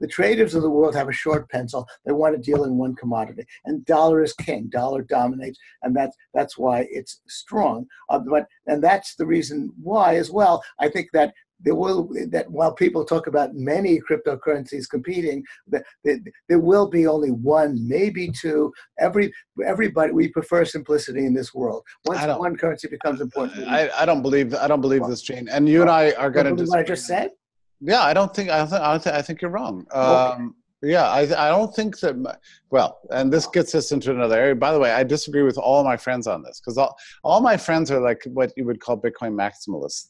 The traders of the world have a short pencil. They want to deal in one commodity, and dollar is king. Dollar dominates, and that's why it's strong. And that's the reason why, as well, I think that while people talk about many cryptocurrencies competing, there will be only one, maybe two. Everybody, we prefer simplicity in this world. Once one currency becomes important, I don't believe this, Gene. And you and I are going to. What I just said? Yeah, I think you're wrong. Okay. Yeah, I don't think that, well, and this gets us into another area. By the way, I disagree with all my friends on this, because all my friends are like what you would call Bitcoin maximalists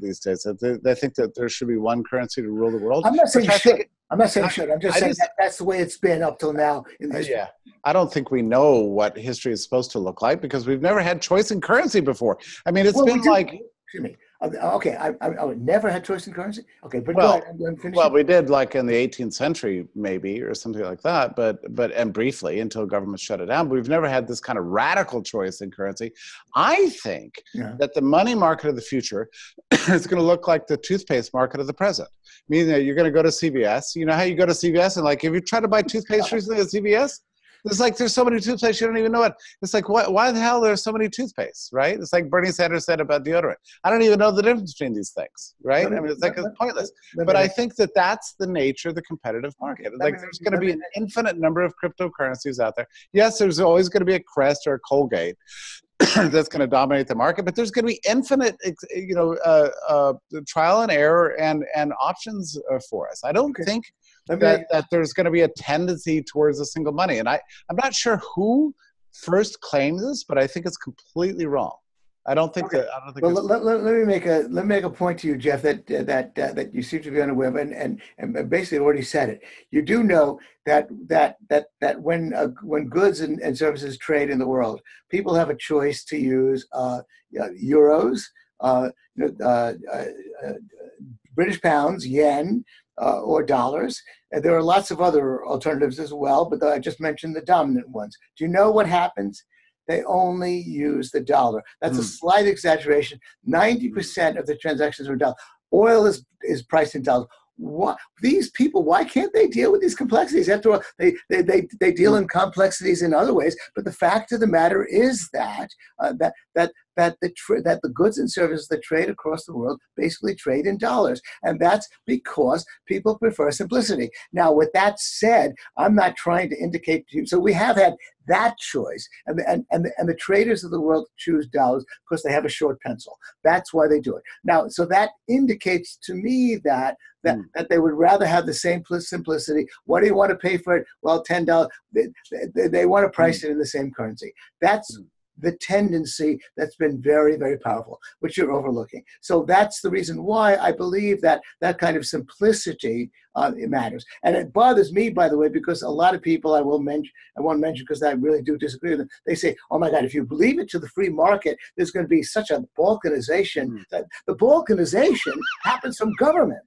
these days. They think that there should be one currency to rule the world. I'm not saying should. I'm just saying that's the way it's been up till now. Yeah, I don't think we know what history is supposed to look like, because we've never had choice in currency before. I mean, it's been like... Excuse me. Okay, I never had choice in currency. Okay, but well, go ahead. I'm finishing. Well, we did like in the 18th century, maybe, or something like that. But and briefly until government shut it down. But we've never had this kind of radical choice in currency. I think that the money market of the future is going to look like the toothpaste market of the present. Meaning that you're going to go to CVS. You know how you go to CVS and like, have you tried to buy toothpaste recently at CVS? It's like there's so many toothpaste you don't even know it. It's like why the hell there's so many toothpastes, right? It's like Bernie Sanders said about deodorant. I don't even know the difference between these things, right? I mean, it's like it's pointless. But I think that that's the nature of the competitive market. Like there's going to be an infinite number of cryptocurrencies out there. Yes, there's always going to be a Crest or a Colgate that's going to dominate the market, but there's going to be infinite, trial and error and options for us. I don't think that there's going to be a tendency towards a single money. And I'm not sure who first claimed this, but I think it's completely wrong. I don't think that. I don't think. Well, let me make a point to you, Jeff, that you seem to be unaware of, and basically already said it. You do know that when goods and services trade in the world, people have a choice to use euros, British pounds, yen, or dollars. And there are lots of other alternatives as well, but I just mentioned the dominant ones. Do you know what happens? They only use the dollar. That's a slight exaggeration. 90% of the transactions are dollars. Oil is priced in dollars. These people, why can't they deal with these complexities? After all, they deal in complexities in other ways. But the fact of the matter is that the goods and services that trade across the world basically trade in dollars, and that's because people prefer simplicity. Now, with that said, I'm not trying to indicate to you. So we have had that choice, and the traders of the world choose dollars because they have a short pencil. That's why they do it. Now, so that indicates to me that they would rather have the same simplicity. What do you want to pay for it? Well, $10. They want to price it in the same currency. That's the tendency that's been very, very powerful, which you're overlooking. So that's the reason why I believe that kind of simplicity it matters. And it bothers me, by the way, because a lot of people I won't mention because I really do disagree with them. They say, oh my God, if you leave it to the free market, there's going to be such a balkanization. That the balkanization happens from government.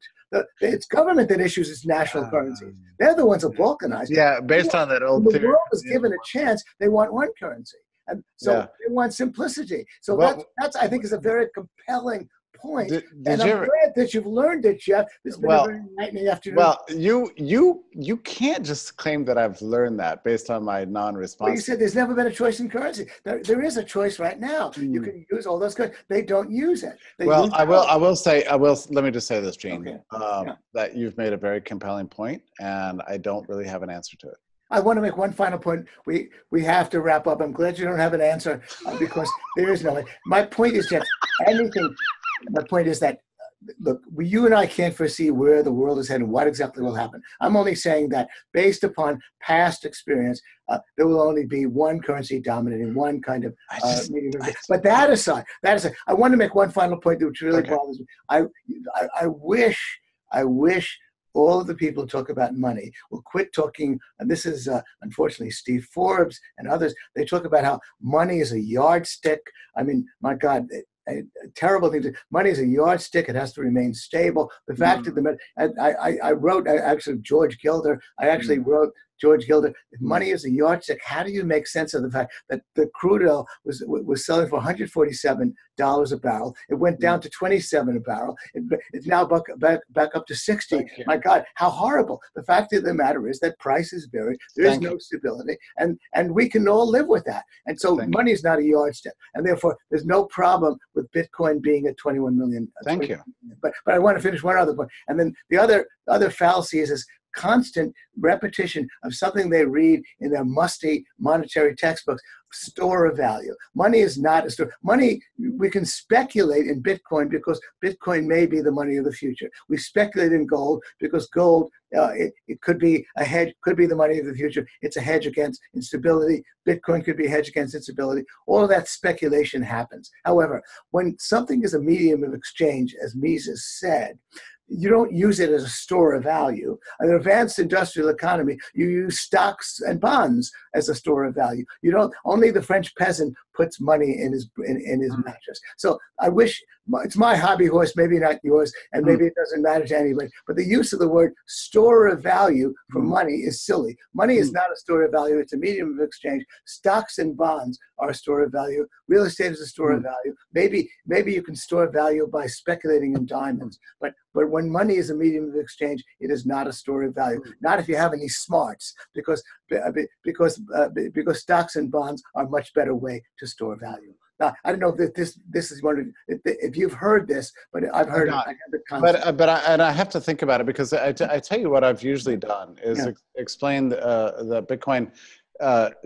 It's government that issues its national currencies. They're the ones that balkanize. Yeah, based on that old theory. The world is given a chance. They want one currency. And so they want simplicity. So that's I think is a very compelling point. And I'm glad that you've learned it, Jeff. It's been a very enlightening afternoon. Well, you can't just claim that I've learned that based on my non-response. Well, you said there's never been a choice in currency. There is a choice right now. You can use all those currencies. They don't use it. I will. Let me just say this, Gene, that you've made a very compelling point, and I don't really have an answer to it. I want to make one final point. We have to wrap up. I'm glad you don't have an answer because there is no. My point is, Jeff, my point is that look, you and I can't foresee where the world is heading, what exactly will happen. I'm only saying that based upon past experience, there will only be one currency dominating one kind of medium. But that aside, I want to make one final point which really bothers me. I wish all of the people who talk about money will quit talking, and this is unfortunately Steve Forbes and others, they talk about how money is a yardstick. I mean, my God, a terrible thing. Money is a yardstick. It has to remain stable. The fact of the matter, I wrote, actually, George Gilder, George Gilder, if money is a yardstick, how do you make sense of the fact that the crude oil was selling for $147 a barrel? It went down to $27 a barrel. It's now back up to 60. My God, how horrible. The fact of the matter is that prices vary. There is no stability, and we can all live with that. And so money is not a yardstick, and therefore there's no problem with Bitcoin being at 21 million. Thank you. But I want to finish one other point. And then the other fallacy is this constant repetition of something they read in their musty monetary textbooks: store of value. Money is not a store. Money, we can speculate in Bitcoin because Bitcoin may be the money of the future. We speculate in gold because gold, it could be a hedge, could be the money of the future. It's a hedge against instability. Bitcoin could be a hedge against instability. All of that speculation happens. However, when something is a medium of exchange, as Mises said, you don't use it as a store of value. In an advanced industrial economy, you use stocks and bonds as a store of value. You don't. Only the French peasant puts money in his mattress. So I wish, it's my hobby horse, maybe not yours, and maybe it doesn't matter to anybody, but the use of the word store of value for money is silly. Money is not a store of value. It's a medium of exchange. Stocks and bonds are a store of value. Real estate is a store of value. Maybe you can store value by speculating in diamonds, but when money is a medium of exchange, it is not a store of value. Not if you have any smarts, because stocks and bonds are a much better way to store value. Now, I don't know if this is one of, if you've heard this, but I've heard it. I have to think about it, because I tell you what I've usually done is explain that Bitcoin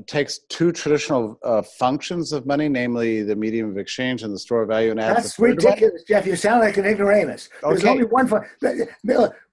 takes two traditional functions of money, namely the medium of exchange and the store of value, and adds. That's ridiculous, Jeff. You sound like an ignoramus. There's only one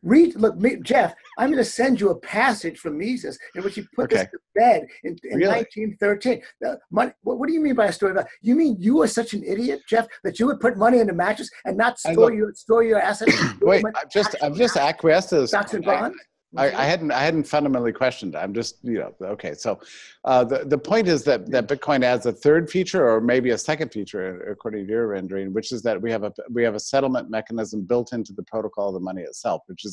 Read, Jeff. I'm going to send you a passage from Mises in which he put this to bed in 1913. What do you mean by a store of value? You mean you are such an idiot, Jeff, that you would put money in a mattress and not store your assets? Wait, I've just acquiesced to this. Stocks and bonds. I hadn't fundamentally questioned. I'm just, okay. So the point is that Bitcoin adds a third feature, or maybe a second feature, according to your rendering, which is that we have a settlement mechanism built into the protocol of the money itself, which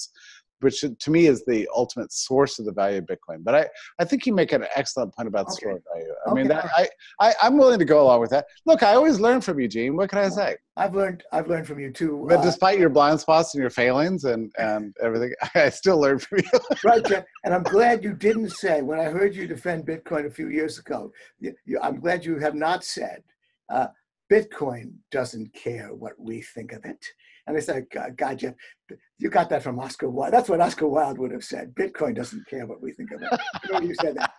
to me is the ultimate source of the value of Bitcoin. But I think you make an excellent point about the store of value. I mean, I'm willing to go along with that. Look, I always learn from you, Gene. What can I say? I've learned from you too. But despite your blind spots and your failings and everything, I still learn from you. Right, Jeff. And I'm glad you didn't say, when I heard you defend Bitcoin a few years ago, I'm glad you have not said, Bitcoin doesn't care what we think of it. And I said, God, Jeff, you got that from Oscar Wilde. That's what Oscar Wilde would have said. Bitcoin doesn't care what we think of it. You said that.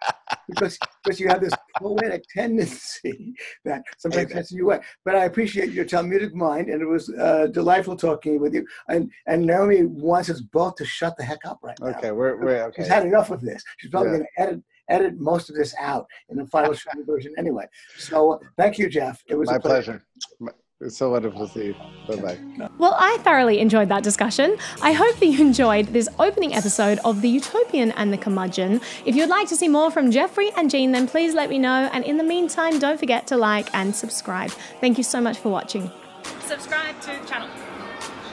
Because you have this poetic tendency that sometimes gets in your way. But I appreciate your Talmudic mind, and it was delightful talking with you. And Naomi wants us both to shut the heck up right now. Okay, we're okay. She's had enough of this. She's probably going to edit most of this out in the final version anyway. So thank you, Jeff. It was my pleasure. It's so wonderful to see you. Bye-bye. Well, I thoroughly enjoyed that discussion. I hope that you enjoyed this opening episode of The Utopian and the Curmudgeon. If you'd like to see more from Jeffrey and Jean, then please let me know. And in the meantime, don't forget to like and subscribe. Thank you so much for watching. Subscribe to the channel.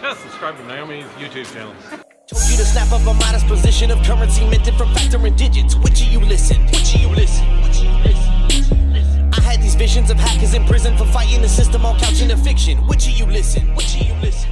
Yeah, subscribe to Naomi's YouTube channel. Told you to snap up a modest position of currency minted from factoring digits. Which of you listen? Which of you listen? Which of you listen? I had these visions of hackers in prison for fighting the system on couch in a fiction. Which of you listen? Which of you listen?